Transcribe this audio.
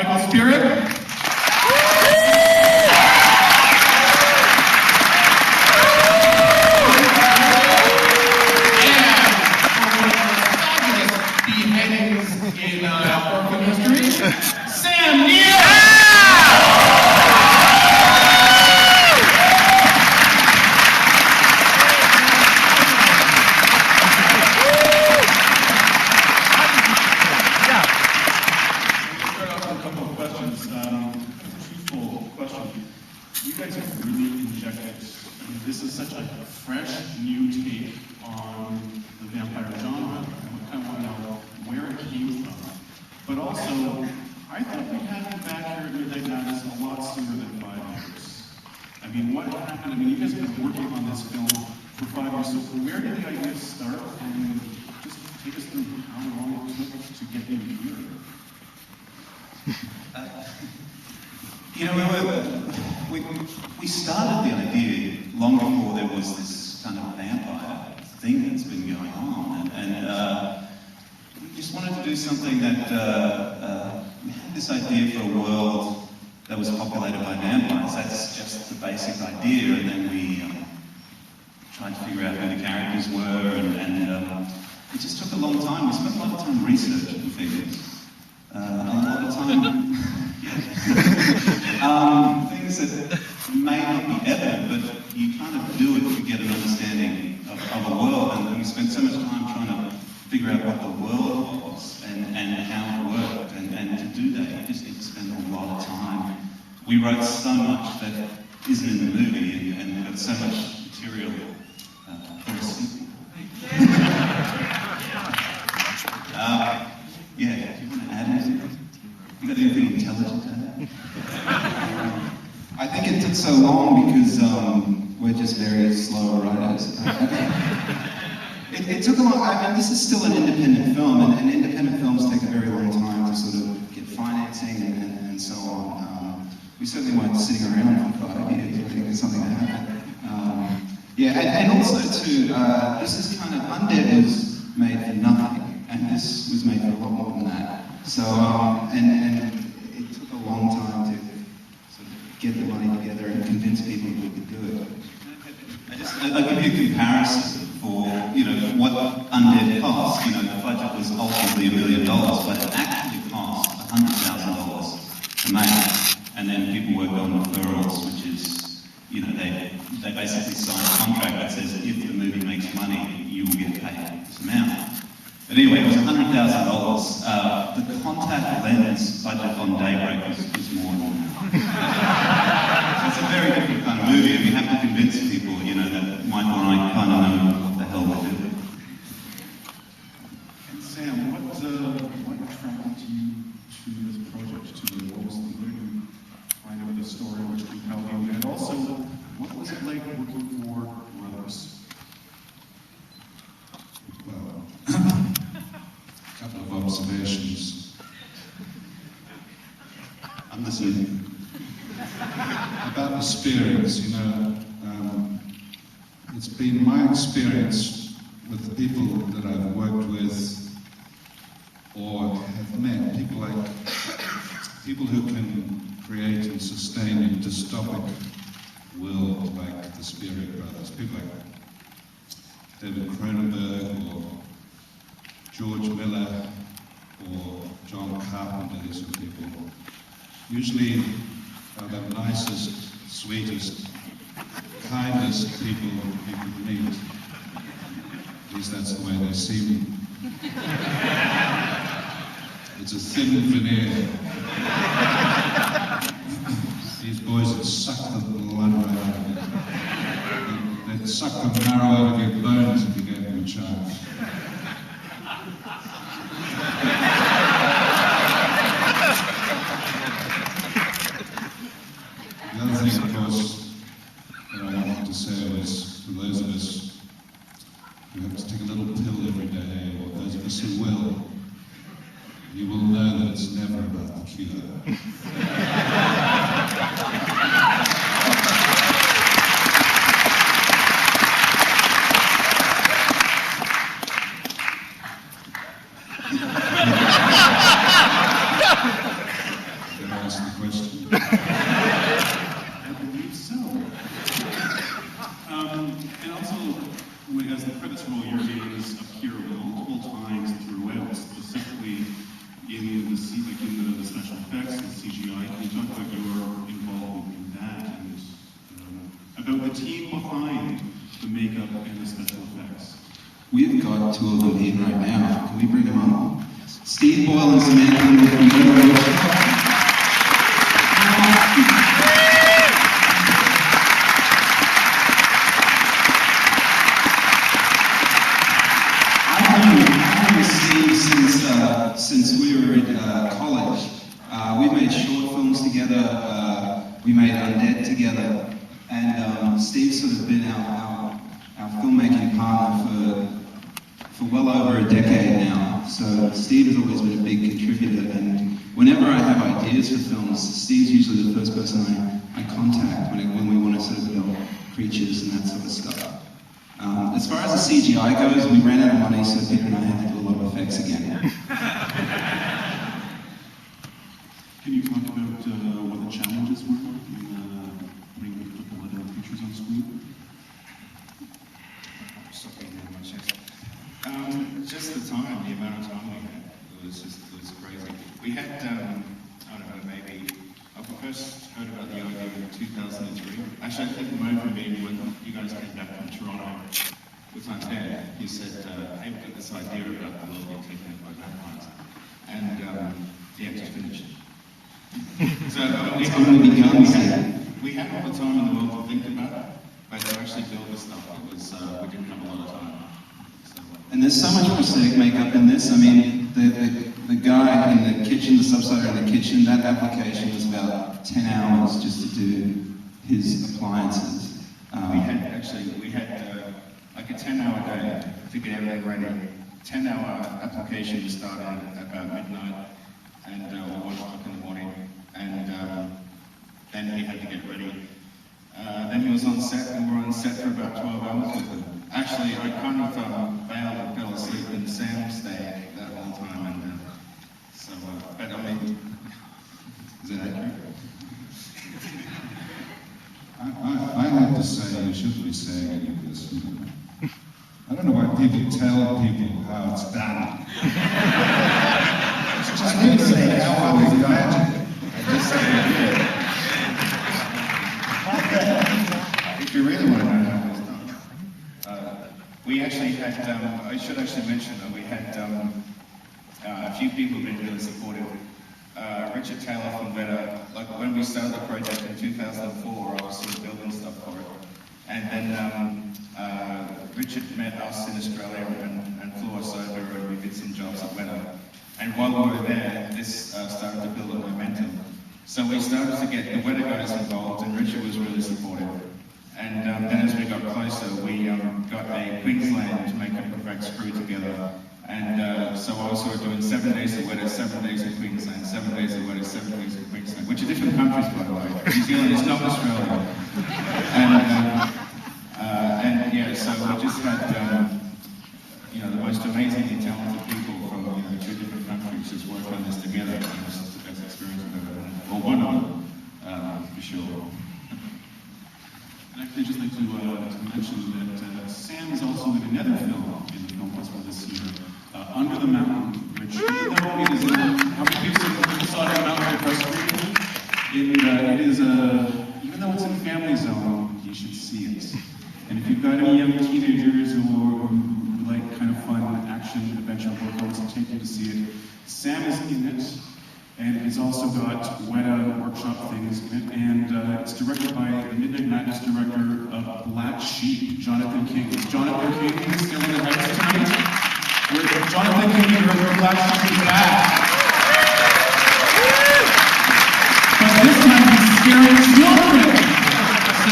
Spierig. In Orphan history, Sam Nelll! Start off with a couple of questions. Truthful question. You guys have really injected, this is such a fresh, new take on the vampire genre. I kind of want to know where it came from. But also, I thought we had you back here at Midnight Madness a lot sooner than 5 years. I mean, what happened? I mean, you guys have been working on this film for 5 years, so where did the idea start? And just take us through how long it took to get you here. You know, we started the idea long before there was this kind of vampire thing that's been going on, and we just wanted to do something that we had this idea for a world that was populated by vampires. That's just the basic idea, and then we tried to figure out who the characters were, and it just took a long time. We spent a lot of time researching things, a lot of time. Things that may not be evident, but you kind of do it to get an understanding of a world, and we spent so much time trying to figure out what the world was and how it worked, and to do that you just need to spend a lot of time. We wrote so much that isn't in the movie, and we've got so much material for a sequel. Yeah, do you want to add anything? You got anything intelligent to add? I think it took so long because we're just very slow writers. It took a long. I mean, this is still an independent film, and independent films take a very long time to sort of get financing and so on. We certainly weren't sitting around for 5 years waiting for something to happen. Yeah, and also too, this is kind of Undead was made for nothing, and this was made for a lot more than that. So, and it took a long time to sort of get the money together and convince people we could do it. I'll give you a comparison for, you know, what Undead cost. You know, the budget was ultimately $1 million, but it actually cost $100,000 to make. And then people worked on referrals, which is, you know, they basically sign a contract that says if the movie makes money, you will get paid this amount. But anyway, it was $100,000. The contact lens budget on Daybreakers was more than that. So it's a very different kind of movie, and you have to convince people, you know, that Michael and I kind of know what the hell we're doing. And Sam, what attracted you to this project, what was the movie, find out the story, which compelled you, and also, what was it like working for Rose? Well, a couple of observations. I'm listening. About the Spierigs, you know, it's been my experience with the people that I've worked with or have met, people who can create and sustain a dystopic world like the Spierig brothers, people like David Cronenberg or George Miller or John Carpenter, these are people. Usually are the nicest, sweetest, kindest people you could meet. At least that's the way they see me. It's a thin veneer. These boys would suck the blood right out of it. They'd suck the marrow out of your bones if you gave them a chance. The other thing, of course, that I wanted to say was, for those of us who have to take a little pill every day, or those of us who will, you will know that it's never about the cure. I believe so. And also, as the credits roll, your names appear multiple times throughout, specifically in the special effects and CGI. Can you talk about your involvement in that and about the team behind the makeup and the special effects? We've got two of them here right now. Can we bring them up? Steve Boyle and Samantha Nelll from Daybreakers. I've known Steve since we were at college. We made short films together. We made Undead together. And Steve's sort of been our filmmaking partner for well over a decade now. So Steve has always been a big contributor, and whenever I have ideas for films, Steve's usually the first person I contact when we want to sort of develop creatures and that sort of stuff. As far as the CGI goes, we ran out of money, so Peter and I had to do a lot of effects again. Can you talk about what the challenges were in putting a lot of creatures on screen? Just the time, the amount of time we had, it was crazy. We had, I don't know, maybe, I first heard about the idea in 2003. Actually, I think it might have been when you guys came back from Toronto with my dad. He said, hey, we've got this idea about the world being taken over by vampires. And, yeah, just finished. So, we had all the time in the world to think about it, but to actually build this stuff, we didn't have a lot of time. And there's so much prosthetic makeup in this. I mean, the guy in the kitchen, the subsider in the kitchen, that application was about 10 hours just to do his appliances. We had like a 10-hour day to get everything ready. 10-hour application to start at about midnight and or 1 o'clock in the morning. And then he had to get ready. Then he was on set, and we were on set for about 12 hours with him. Actually, I kind of bailed and fell asleep, and Sam stayed that whole time. And so, but I mean, is that accurate? I have to say, you shouldn't be saying any of this. You know. I don't know why people tell people how it's done. I didn't say how I was imagined. I just said I did. If you really want to know how it was done, we actually had, I should actually mention that we had a few people who've been really supportive. Richard Taylor from Weta, like when we started the project in 2004, I was sort of building stuff for it. And then Richard met us in Australia and flew us over, and we did some jobs at Weta. And while we were there, this started to build a momentum. So we started to get the Weta guys involved, and Richard was really supportive. And then as we got closer, we got a Queensland makeup effects crew together. And so I was sort of doing 7 days at Weta, 7 days in Queensland, 7 days at Weta, 7 days in Queensland, which are different countries, by the way. New Zealand is not Australia. And yeah, so we just had, you know, the most amazingly talented people from 2 different countries just work on this together. And this is the best experience I've ever had. Or one of them, for sure. And I'd just like to mention that Sam is also in another film in the film festival this year, Under the Mountain, which even though it is in, how many people saw Under the Mountain press screening? It is even though it's in Family Zone, you should see it. And if you've got any young teenagers or who like kind of fun action adventure horror films, I'll take you to see it. Sam is in it. And it's also got Weta workshop things in it, and it's directed by the Midnight Madness director of Black Sheep, Jonathan King. Is Jonathan King still in the house tonight? Jonathan King, director of Black Sheep, is back. But this time he's scaring